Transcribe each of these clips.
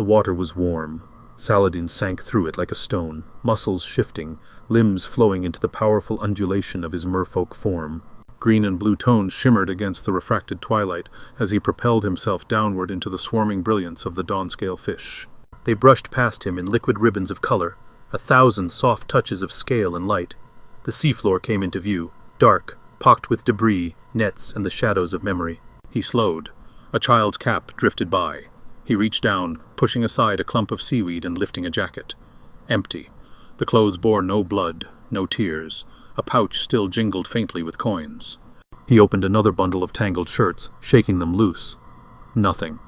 The water was warm. Saladin sank through it like a stone, muscles shifting, limbs flowing into the powerful undulation of his merfolk form. Green and blue tones shimmered against the refracted twilight as he propelled himself downward into the swarming brilliance of the Dawnscale fish. They brushed past him in liquid ribbons of color, 1,000 soft touches of scale and light. The seafloor came into view, dark, pocked with debris, nets, and the shadows of memory. He slowed. A child's cap drifted by. He reached down, pushing aside a clump of seaweed and lifting a jacket. Empty. The clothes bore no blood, no tears. A pouch still jingled faintly with coins. He opened another bundle of tangled shirts, shaking them loose. Nothing.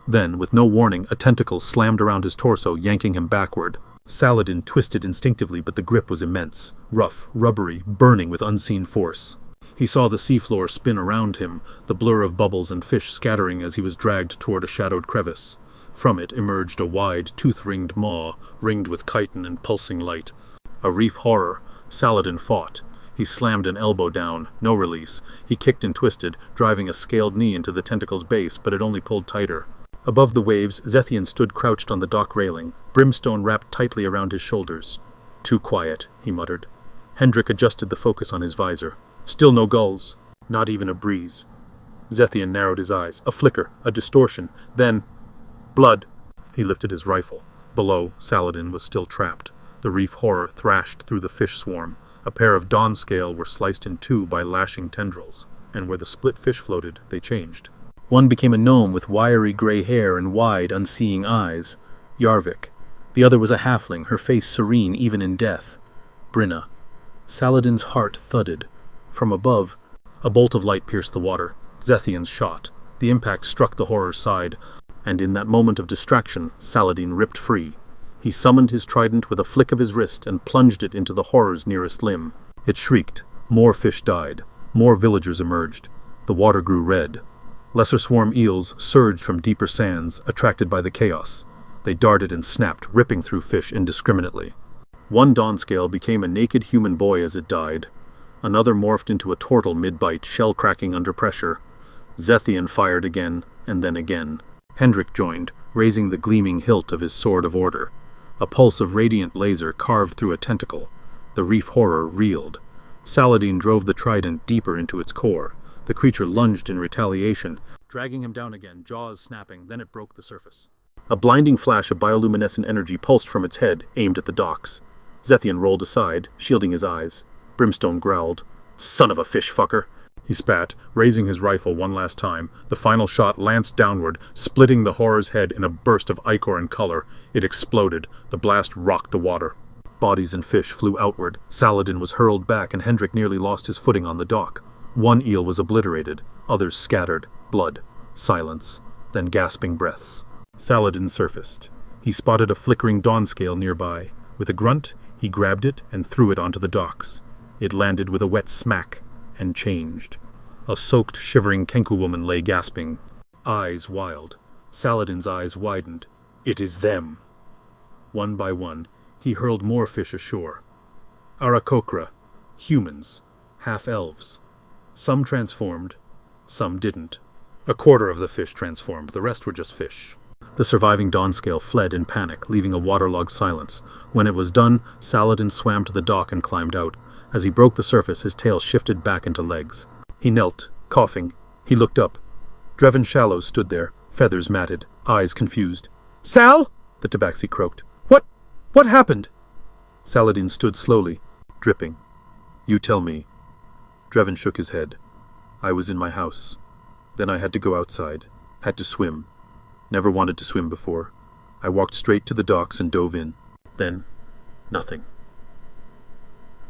Then, with no warning, a tentacle slammed around his torso, yanking him backward. Saladin twisted instinctively, but the grip was immense, rough, rubbery, burning with unseen force. He saw the seafloor spin around him, the blur of bubbles and fish scattering as he was dragged toward a shadowed crevice. From it emerged a wide, tooth-ringed maw, ringed with chitin and pulsing light. A reef horror. Saladin fought. He slammed an elbow down, no release. He kicked and twisted, driving a scaled knee into the tentacle's base, but it only pulled tighter. Above the waves, Zethian stood crouched on the dock railing, brimstone wrapped tightly around his shoulders. "Too quiet," he muttered. Hendrik adjusted the focus on his visor. Still no gulls. Not even a breeze. Zethian narrowed his eyes. A flicker, a distortion. Then, blood. He lifted his rifle. Below, Saladin was still trapped. The reef horror thrashed through the fish swarm. A pair of Dawnscale were sliced in two by lashing tendrils, and where the split fish floated, they changed. One became a gnome with wiry gray hair and wide, unseeing eyes. Yarvik. The other was a halfling, her face serene even in death. Brinna. Saladin's heart thudded. From above, a bolt of light pierced the water. Zethian's shot. The impact struck the horror's side, and in that moment of distraction, Saladin ripped free. He summoned his trident with a flick of his wrist and plunged it into the horror's nearest limb. It shrieked. More fish died. More villagers emerged. The water grew red. Lesser swarm eels surged from deeper sands, attracted by the chaos. They darted and snapped, ripping through fish indiscriminately. One Dawnscale became a naked human boy as it died. Another morphed into a turtle mid-bite, shell-cracking under pressure. Zethian fired again, and then again. Hendrik joined, raising the gleaming hilt of his sword of order. A pulse of radiant laser carved through a tentacle. The reef horror reeled. Saladin drove the trident deeper into its core. The creature lunged in retaliation, dragging him down again, jaws snapping, then it broke the surface. A blinding flash of bioluminescent energy pulsed from its head, aimed at the docks. Zethian rolled aside, shielding his eyes. Brimstone growled. "Son of a fish fucker!" He spat, raising his rifle one last time. The final shot lanced downward, splitting the horror's head in a burst of ichor and color. It exploded. The blast rocked the water. Bodies and fish flew outward. Saladin was hurled back, and Hendrik nearly lost his footing on the dock. One eel was obliterated. Others scattered. Blood. Silence. Then gasping breaths. Saladin surfaced. He spotted a flickering Dawnscale nearby. With a grunt, he grabbed it and threw it onto the docks. It landed with a wet smack, and changed. A soaked, shivering Kenku woman lay gasping. Eyes wild. Saladin's eyes widened. It is them. One by one, he hurled more fish ashore. Arakokra. Humans. Half-elves. Some transformed. Some didn't. A quarter of the fish transformed. The rest were just fish. The surviving Dawnscale fled in panic, leaving a waterlogged silence. When it was done, Saladin swam to the dock and climbed out. As he broke the surface, his tail shifted back into legs. He knelt, coughing. He looked up. Dreven Shallows stood there, feathers matted, eyes confused. "Sal!" the tabaxi croaked. What happened?" Saladin stood slowly, dripping. "You tell me." Dreven shook his head. "I was in my house. Then I had to go outside. Had to swim. Never wanted to swim before. I walked straight to the docks and dove in. Then, nothing."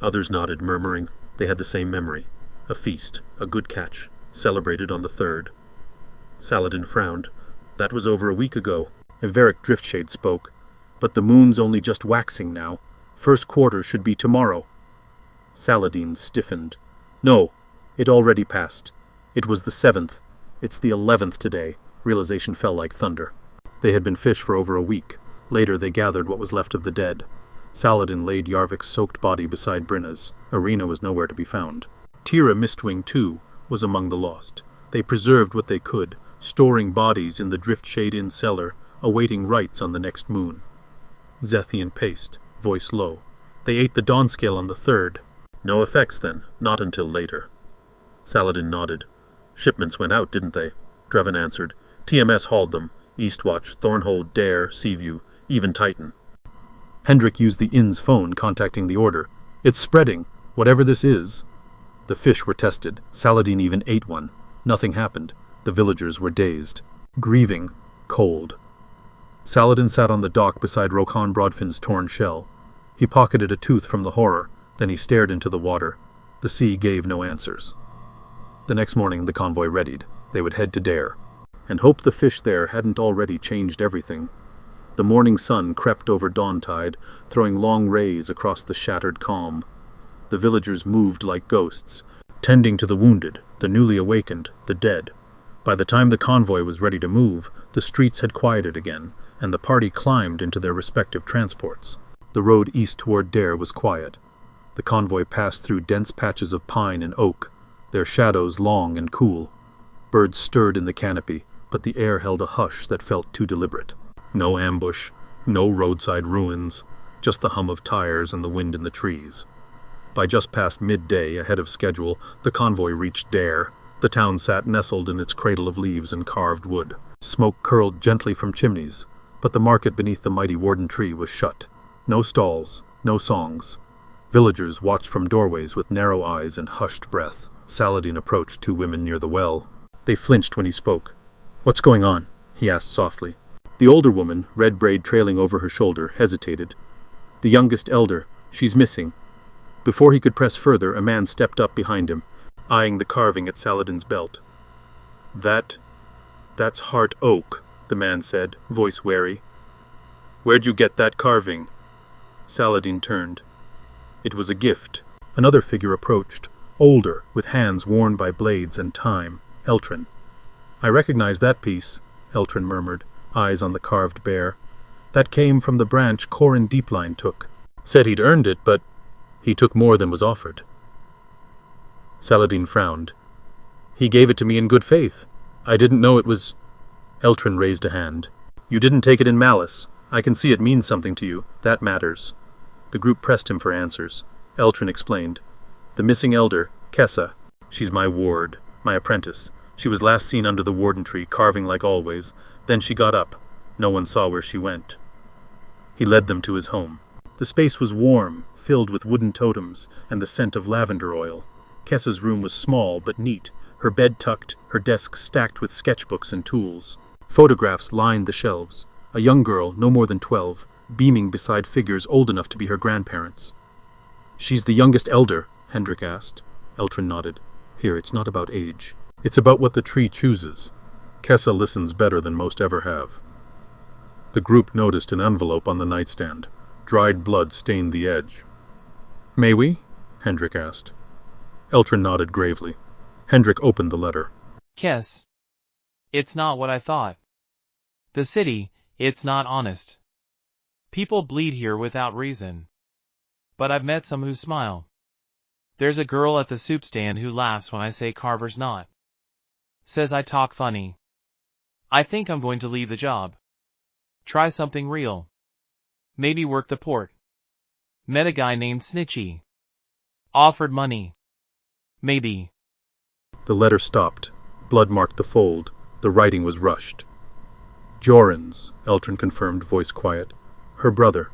Others nodded, murmuring. They had the same memory. A feast, a good catch, celebrated on the 3rd. Saladin frowned. "That was over a week ago." A Varric driftshade spoke. "But the moon's only just waxing now. First quarter should be tomorrow." Saladin stiffened. "No, it already passed. It was the 7th. It's the 11th today." Realization fell like thunder. They had been fish for over a week. Later they gathered what was left of the dead. Saladin laid Yarvik's soaked body beside Brinna's. Arena was nowhere to be found. Tira Mistwing, too, was among the lost. They preserved what they could, storing bodies in the Driftshade Inn cellar, awaiting rites on the next moon. Zethian paced, voice low. They ate the Dawnscale on the 3rd. No effects then, not until later. Saladin nodded. Shipments went out, didn't they? Drevin answered. TMS hauled them. Eastwatch, Thornhold, Dair, Seaview, even Titan. Hendrik used the inn's phone, contacting the order. It's spreading, whatever this is. The fish were tested. Saladin even ate one. Nothing happened. The villagers were dazed. Grieving. Cold. Saladin sat on the dock beside Rokan Broadfin's torn shell. He pocketed a tooth from the horror, then he stared into the water. The sea gave no answers. The next morning the convoy readied. They would head to Dair, and hoped the fish there hadn't already changed everything. The morning sun crept over Dawntide, throwing long rays across the shattered calm. The villagers moved like ghosts, tending to the wounded, the newly awakened, the dead. By the time the convoy was ready to move, the streets had quieted again, and the party climbed into their respective transports. The road east toward Dair was quiet. The convoy passed through dense patches of pine and oak, their shadows long and cool. Birds stirred in the canopy, but the air held a hush that felt too deliberate. No ambush, no roadside ruins, just the hum of tires and the wind in the trees. By just past midday, ahead of schedule, the convoy reached Dair. The town sat nestled in its cradle of leaves and carved wood. Smoke curled gently from chimneys, but the market beneath the mighty warden tree was shut. No stalls, no songs. Villagers watched from doorways with narrow eyes and hushed breath. Saladin approached 2 women near the well. They flinched when he spoke. "What's going on?" he asked softly. The older woman, red braid trailing over her shoulder, hesitated. "The youngest elder, she's missing." Before he could press further, a man stepped up behind him, eyeing the carving at Saladin's belt. That's heart oak," the man said, voice wary. "Where'd you get that carving?" Saladin turned. It was a gift. Another figure approached, older, with hands worn by blades and time. Eltrin. "I recognize that piece," Eltrin murmured, eyes on the carved bear. "That came from the branch Corin Deepline took. Said he'd earned it, but he took more than was offered." Saladin frowned. "He gave it to me in good faith. I didn't know it was—" Eltrin raised a hand. "You didn't take it in malice. I can see it means something to you. That matters." The group pressed him for answers. Eltrin explained. "The missing elder, Kessa. She's my ward, my apprentice. She was last seen under the warden tree, carving like always. Then she got up. No one saw where she went." He led them to his home. The space was warm, filled with wooden totems and the scent of lavender oil. Kessa's room was small but neat, her bed tucked, her desk stacked with sketchbooks and tools. Photographs lined the shelves. A young girl, no more than 12, beaming beside figures old enough to be her grandparents. "She's the youngest elder?" Hendrik asked. Eltrin nodded. "Here, it's not about age. It's about what the tree chooses. Kessa listens better than most ever have." The group noticed an envelope on the nightstand. Dried blood stained the edge. "May we?" Hendrik asked. Eltrin nodded gravely. Hendrik opened the letter. "Kess. It's not what I thought. The city, it's not honest. People bleed here without reason. But I've met some who smile. There's a girl at the soup stand who laughs when I say Carver's not. Says I talk funny. I think I'm going to leave the job. Try something real. Maybe work the port. Met a guy named Snitchy. Offered money. Maybe." The letter stopped. Blood marked the fold. The writing was rushed. "Joran's," Eltrin confirmed, voice quiet. "Her brother."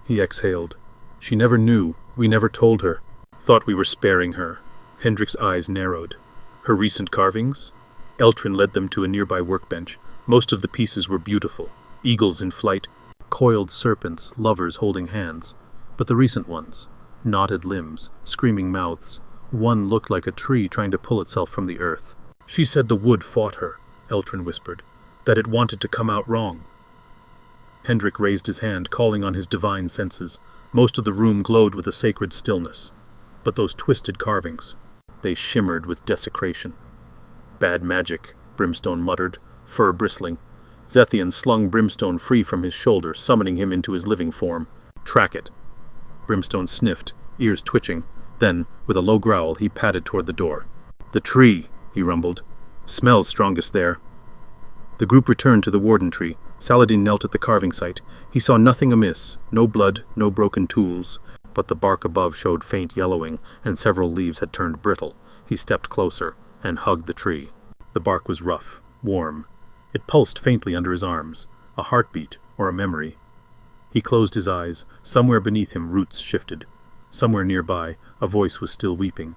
He exhaled. "She never knew. We never told her. Thought we were sparing her." Hendrik's eyes narrowed. "Her recent carvings?" Eltrin led them to a nearby workbench. Most of the pieces were beautiful. Eagles in flight, coiled serpents, lovers holding hands. But the recent ones, knotted limbs, screaming mouths. One looked like a tree trying to pull itself from the earth. "She said the wood fought her," Eltrin whispered, "that it wanted to come out wrong." Hendrik raised his hand, calling on his divine senses. Most of the room glowed with a sacred stillness. But those twisted carvings, they shimmered with desecration. "Bad magic," Brimstone muttered, fur bristling. Zethian slung Brimstone free from his shoulder, summoning him into his living form. "Track it." Brimstone sniffed, ears twitching. Then, with a low growl, he padded toward the door. "The tree," he rumbled. "Smells strongest there." The group returned to the warden tree. Saladin knelt at the carving site. He saw nothing amiss, no blood, no broken tools, but the bark above showed faint yellowing, and several leaves had turned brittle. He stepped closer and hugged the tree. The bark was rough, warm. It pulsed faintly under his arms, a heartbeat or a memory. He closed his eyes. Somewhere beneath him roots shifted. Somewhere nearby, a voice was still weeping.